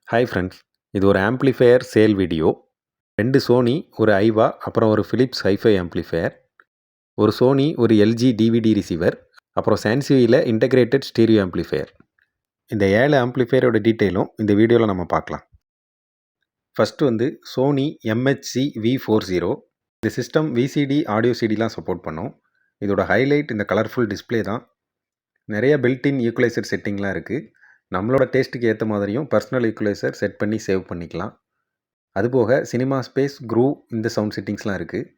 Hi friends, இது ஒரு amplifier sale video. 2 Sony, ஒரு ஐவா, அப்புறம் ஒரு ஃபிலிப்ஸ் ஹைஃபை ஆம்ப்ளிஃபையர், ஒரு சோனி, ஒரு எல்ஜி டிவிடி ரிசீவர், அப்புறம் சான்சியோவில் இன்டகிரேட்டட் ஸ்டீரியோ ஆம்ப்ளிஃபையர். இந்த 7 ஆம்ப்ளிஃபையரோட டீட்டெயிலும் இந்த வீடியோவில் நம்ம பார்க்கலாம். ஃபஸ்ட்டு வந்து சோனி MHC V40. இந்த சிஸ்டம் VCD ஆடியோ சிடிலாம் சப்போர்ட் பண்ணும். இதோட ஹைலைட் இந்த கலர்ஃபுல் டிஸ்பிளே தான். நிறைய பில்ட்இன் ஈக்குவலைசர் செட்டிங்லாம் இருக்குது. நம்மளோட டேஸ்ட்டுக்கு ஏற்ற மாதிரியும் பர்சனல் ஈக்குவலைசர் செட் பண்ணி சேவ் பண்ணிக்கலாம். அதுபோக சினிமா ஸ்பேஸ், குரூவ் இந்த சவுண்ட் செட்டிங்ஸ்லாம் இருக்குது.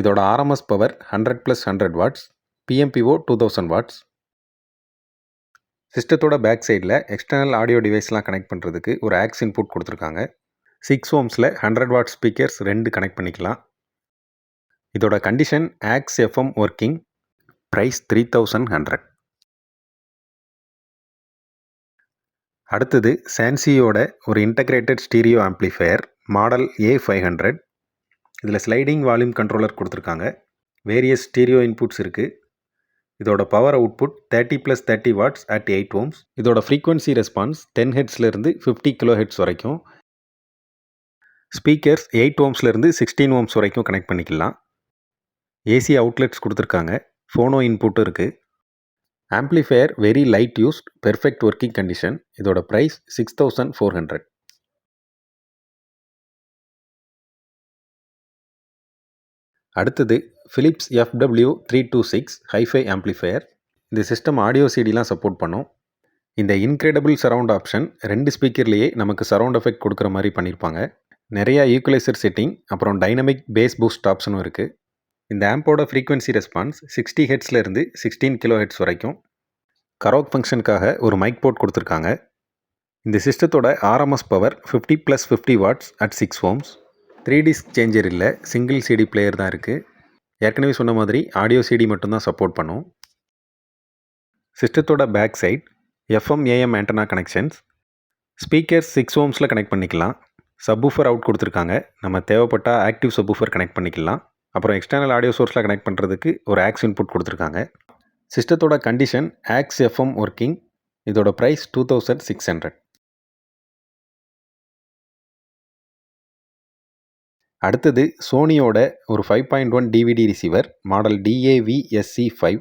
இதோட RMS power 100+100 watts, PMPO 2000 watts. சிஸ்டத்தோட பேக் சைடில் எக்ஸ்டர்னல் ஆடியோ டிவைஸ்லாம் கனெக்ட் பண்ணுறதுக்கு ஒரு ஆக்ஸ் இன்புட் கொடுத்துருக்காங்க. 6 ohmஸில் 100 வாட் ஸ்பீக்கர்ஸ் 2 கனெக்ட் பண்ணிக்கலாம். இதோட condition aux FM working. Price 3100. அடுத்தது சான்சியோட ஒரு integrated stereo amplifier model A500. இதில் ஸ்லைடிங் வால்யூம் கண்ட்ரோலர் கொடுத்துருக்காங்க. வேரியஸ் ஸ்டீரியோ இன்புட்ஸ் இருக்குது. இதோட power output 30+30 watts at 8 ohms. இதோட ஃப்ரீக்வன்சி ரெஸ்பான்ஸ் 10 ஹெர்ட்ஸ்லேருந்து 50 kHz வரைக்கும். ஸ்பீக்கர்ஸ் 8 ohmஸ்லேருந்து 16 ohms வரைக்கும் கனெக்ட் பண்ணிக்கலாம். ஏசி அவுட்லெட்ஸ் கொடுத்துருக்காங்க. ஃபோனோ இன்புட்டும் இருக்குது. Amplifier very light used, perfect working condition. இதோட ப்ரைஸ் 6400. அடுத்தது ஃபிலிப்ஸ் FW326 ஹைஃபை ஆம்ப்ளிஃபையர். இந்த சிஸ்டம் ஆடியோ சிடிலாம் சப்போர்ட் பண்ணும். இந்த இன்க்ரெடிபிள் சரவுண்ட் ஆப்ஷன் 2 ஸ்பீக்கர்லேயே நமக்கு சரவுண்ட் எஃபெக்ட் கொடுக்குற மாதிரி பண்ணியிருப்பாங்க. நிறையா ஈக்குவலைசர் செட்டிங், அப்புறம் டைனமிக் பேஸ் பூஸ்ட் ஆப்ஷனும் இருக்குது. இந்த ஆம்போட ஃப்ரீக்வன்சி ரெஸ்பான்ஸ் 60 ஹெர்ட்ஸ்லேருந்து 16 kHz வரைக்கும். கரோக் ஃபங்க்ஷனுக்காக ஒரு மைக் போர்ட் கொடுத்துருக்காங்க. இந்த சிஸ்டத்தோட RMS power 50+50 watts at 6 ohms. 3 disc changer இல்லை, சிங்கிள் சிடி பிளேயர் தான் இருக்குது. ஏற்கனவே சொன்ன மாதிரி ஆடியோ சிடி மட்டும்தான் சப்போர்ட் பண்ணும். சிஸ்டத்தோட back side FM AM antenna connections. Speaker 6 ohmஸில் கனெக்ட் பண்ணிக்கலாம். சப்வூஃபர் அவுட் கொடுத்துருக்காங்க. நம்ம தேவைப்பட்டால் ஆக்டிவ் சப்வூஃபர் கனெக்ட் பண்ணிக்கலாம். அப்புறம் எக்ஸ்டர்னல் ஆடியோ சோர்ஸில் கனெக்ட் பண்ணுறதுக்கு ஒரு ஆக்ஸ் இன்புட் கொடுத்துருக்காங்க. சிஸ்டத்தோட கண்டிஷன் ஆக்ஸ் FM ஒர்க்கிங். இதோட ப்ரைஸ் 2600. அடுத்தது சோனியோட ஒரு 5.1 டிவிடி ரிசீவர் மாடல் DAV-SC5.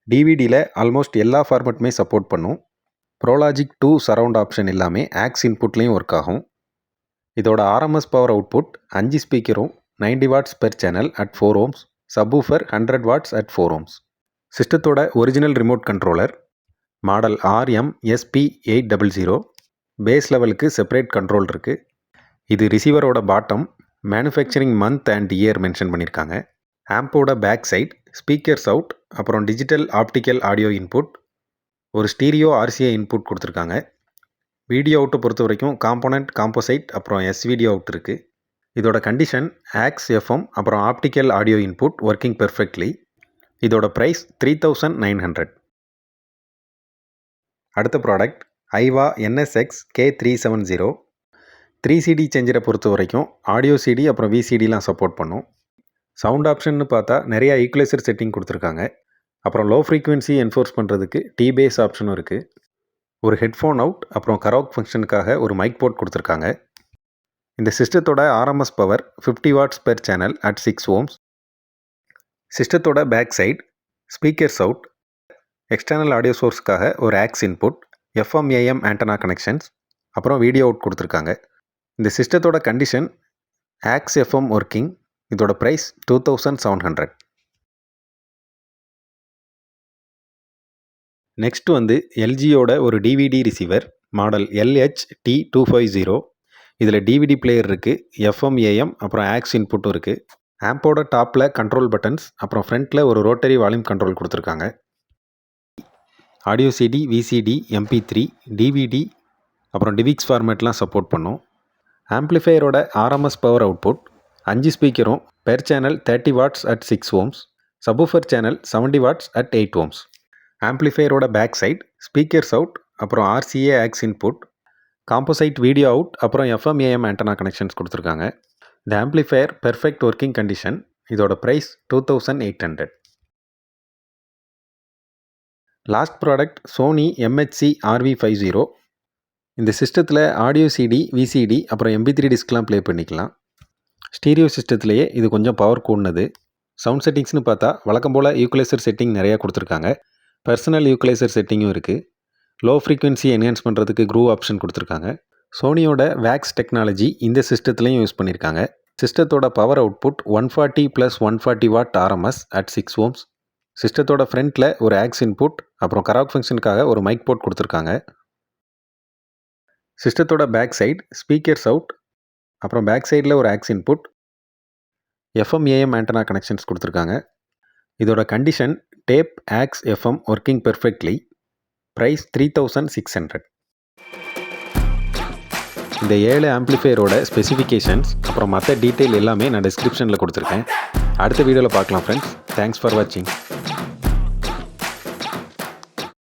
டிவிடியில் ஆல்மோஸ்ட் எல்லா ஃபார்மேட்டுமே சப்போர்ட் பண்ணும். ப்ரோலாஜிக் 2 சரவுண்ட் ஆப்ஷன் எல்லாமே ஆக்ஸ் இன்புட்லேயும் ஒர்க் ஆகும். இதோட RMS பவர் அவுட்புட் 5 ஸ்பீக்கரும் 90 watts per channel at 4 ohms, subwoofer 100 watts at 4 ohms. சிஸ்டத்தோட original remote controller model RM-SP800. Bass லெவலுக்கு செப்பரேட் கண்ட்ரோல் இருக்குது. இது ரிசீவரோட bottom, manufacturing month and year mention பண்ணியிருக்காங்க. ஆம்போட பேக் சைட் ஸ்பீக்கர்ஸ் அவுட், அப்புறம் டிஜிட்டல் ஆப்டிக்கல் ஆடியோ இன்புட், ஒரு stereo RCA input கொடுத்துருக்காங்க. Video அவுட்டை பொறுத்த வரைக்கும் காம்போனன்ட், காம்போசைட், அப்புறம் SVD அவுட் இருக்குது. இதோட கண்டிஷன் ஆக்ஸ் FM அப்புறம் optical audio input working perfectly. இதோட ப்ரைஸ் 3900. அடுத்த ப்ராடக்ட் ஐவா NSX K370. 3 CD சேஞ்சரை பொறுத்த வரைக்கும் ஆடியோ சிடி அப்புறம் VCDலாம் சப்போர்ட் பண்ணும். சவுண்ட் ஆப்ஷன்னு பார்த்தா நிறையா ஈக்குவலைசர் செட்டிங் கொடுத்துருக்காங்க. அப்புறம் லோ ஃப்ரீக்வன்சி என்ஃபோர்ஸ் பண்ணுறதுக்கு T-பேஸ் ஆப்ஷனும் இருக்குது. ஒரு ஹெட்ஃபோன் அவுட், அப்புறம் கரோக் ஃபங்க்ஷனுக்காக ஒரு மைக் போர்ட் கொடுத்துருக்காங்க. இந்த சிஸ்டத்தோட RMS power 50 watts per channel at 6 ohms. சிஸ்டத்தோட back side speakers out, external audio சோர்ஸுக்காக ஒரு aux input, FM AM antenna connections, அப்புறம் வீடியோ அவுட் கொடுத்துருக்காங்க. இந்த சிஸ்டத்தோட கண்டிஷன் ஆக்ஸ் FM ஒர்க்கிங். இதோட ப்ரைஸ் 2700. நெக்ஸ்ட் வந்து எல்ஜியோட ஒரு டிவிடி ரிசீவர் மாடல் LH-T250. இதில் டிவிடி பிளேயர் இருக்குது, FM AM அப்புறம் ஆக்ஸ் இன்புட்டும் இருக்குது. ஆம்போட டாப்பில் கண்ட்ரோல் பட்டன்ஸ், அப்புறம் ஃப்ரண்ட்டில் ஒரு ரோட்டரி வால்யூம் கண்ட்ரோல் கொடுத்துருக்காங்க. Audio CD, VCD, MP3, DVD அப்புறம் டிவிக்ஸ் ஃபார்மேட்லாம் சப்போர்ட் பண்ணும். ஆம்ப்ளிஃபையரோட RMS பவர் அவுட்புட் 5 ஸ்பீக்கரும் per channel 30 watts at 6 ohms, subwoofer channel 70 watts at 8 ohms. ஆம்ப்ளிஃபையரோட பேக் சைட் ஸ்பீக்கர்ஸ் அவுட், அப்புறம் RCA aux input, composite video out, அப்புறம் FM AM antenna connections கொடுத்துருக்காங்க. இந்த ஆம்ப்ளிஃபையர் பெர்ஃபெக்ட் ஒர்க்கிங் கண்டிஷன். இதோட price 2800. Last product Sony MHC RV50. இந்த சிஸ்டத்தில் audio CD, VCD அப்புறம் MP3 டிஸ்க்லாம் play பண்ணிக்கலாம். ஸ்டீரியோ சிஸ்டத்துலேயே இது கொஞ்சம் பவர் கூடுனது. சவுண்ட் செட்டிங்ஸ்னு பார்த்தா வழக்கம் போல் ஈக்குவலைசர் செட்டிங் நிறையா கொடுத்துருக்காங்க. பர்சனல் ஈக்குவலைசர் செட்டிங்கும் இருக்குது. லோ ஃப்ரீக்வன்சி என்ஹான்ஸ் பண்ணுறதுக்கு க்ரூவ் ஆப்ஷன் கொடுத்துருக்காங்க. சோனியோட வேக்ஸ் டெக்னாலஜி இந்த சிஸ்டத்துலையும் யூஸ் பண்ணியிருக்காங்க. சிஸ்டத்தோட power output 140 + 140 watt RMS at 6 ohms. சிஸ்டத்தோட ஃப்ரண்ட்டில் ஒரு ஆக்ஸ் இன்புட் அப்புறம் கராக் ஃபங்க்ஷனுக்காக ஒரு மைக் போர்ட் கொடுத்துருக்காங்க. சிஸ்டத்தோட பேக் சைடு ஸ்பீக்கர்ஸ் அவுட், அப்புறம் பேக் சைடில் ஒரு aux input, FM AM antenna connections கொடுத்துருக்காங்க. இதோட condition tape aux FM working perfectly. Price 3600. இந்த 7 ஆம்ப்ளிஃபையரோட ஸ்பெசிஃபிகேஷன்ஸ் அப்புறம் மற்ற டீட்டெயில் எல்லாமே நான் டிஸ்கிரிப்ஷனில் கொடுத்துருக்கேன். அடுத்த வீடியோவில் பார்க்கலாம் ஃப்ரெண்ட்ஸ். தேங்க்ஸ் ஃபார் வாட்சிங்.